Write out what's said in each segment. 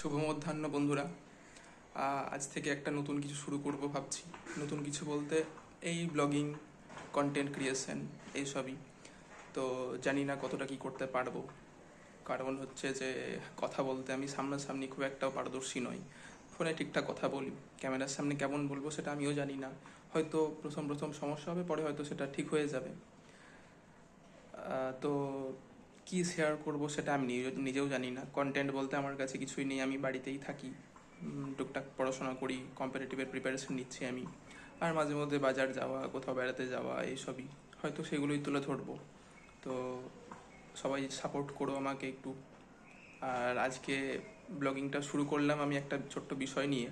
শুভ মধ্যাহ্ন বন্ধুরা। আজ থেকে একটা নতুন কিছু শুরু করব ভাবছি। নতুন কিছু বলতে এই ব্লগিং, কন্টেন্ট ক্রিয়েশন, এইসবই। তো জানি না কতটা কি করতে পারবো, কারণ হচ্ছে যে কথা বলতে আমি সামনাসামনি খুব একটাও পারদর্শী নই। ফোনে ঠিকঠাক কথা বলি, ক্যামেরার সামনে কেমন বলবো সেটা আমিও জানি না। হয়তো প্রথম প্রথম সমস্যা হবে, পরে হয়তো সেটা ঠিক হয়ে যাবে। তো কি শেয়ার করব সেটা আমি নিজেও জানি না। কন্টেন্ট বলতে আমার কাছে কিছুই নেই, আমি বাড়িতেই থাকি, টুকটাক পড়াশোনা করি, কম্পিটিটিভের প্রিপারেশন নিচ্ছি আমি। আর মাঝে মধ্যে বাজার যাওয়া, কোথাও বেড়াতে যাওয়া, এইসবই। হয়তো সেগুলোই তুলে ধরবো। তো সবাই সাপোর্ট করো আমাকে একটু। আর আজকে ব্লগিংটা শুরু করলাম আমি একটা ছোট্ট বিষয় নিয়ে।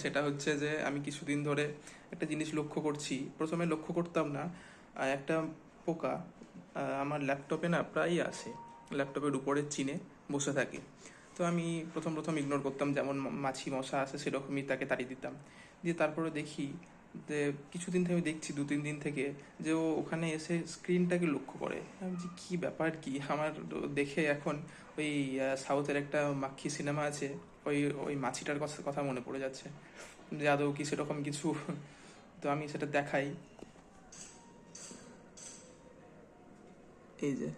সেটা হচ্ছে যে আমি কিছুদিন ধরে একটা জিনিস লক্ষ্য করছি। প্রথমে লক্ষ্য করতাম না, একটা পোকা আমার ল্যাপটপে না প্রায়ই আসে, ল্যাপটপের উপরে চিনে বসে থাকে। তো আমি প্রথম প্রথম ইগনোর করতাম, যেমন মাছি মশা আসে সেরকমই তাকে তাড়িয়ে দিতাম। দিয়ে তারপরে দেখি যে কিছুদিন থেকে, আমি দেখছি 2-3 দিন থেকে, যে ও ওখানে এসে স্ক্রিনটাকে লক্ষ্য করে। আমি যে কী ব্যাপার, কি আমার দেখে এখন ওই সাউথের একটা মাক্ষী সিনেমা আছে, ওই ওই মাছিটার কথা কথা মনে পড়ে যাচ্ছে, যে আদৌ কি সেরকম কিছু। তো আমি সেটা দেখাই, এই যে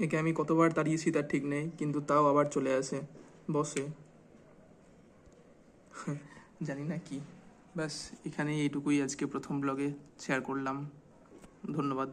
একে আমি কতবার তাড়িয়েছি তার ঠিক নেই, কিন্তু তাও আবার চলে আসে, বসে। জানি না কি। ব্যাস, এখানেই এইটুকুই আজকে প্রথম ব্লগে শেয়ার করলাম। ধন্যবাদ।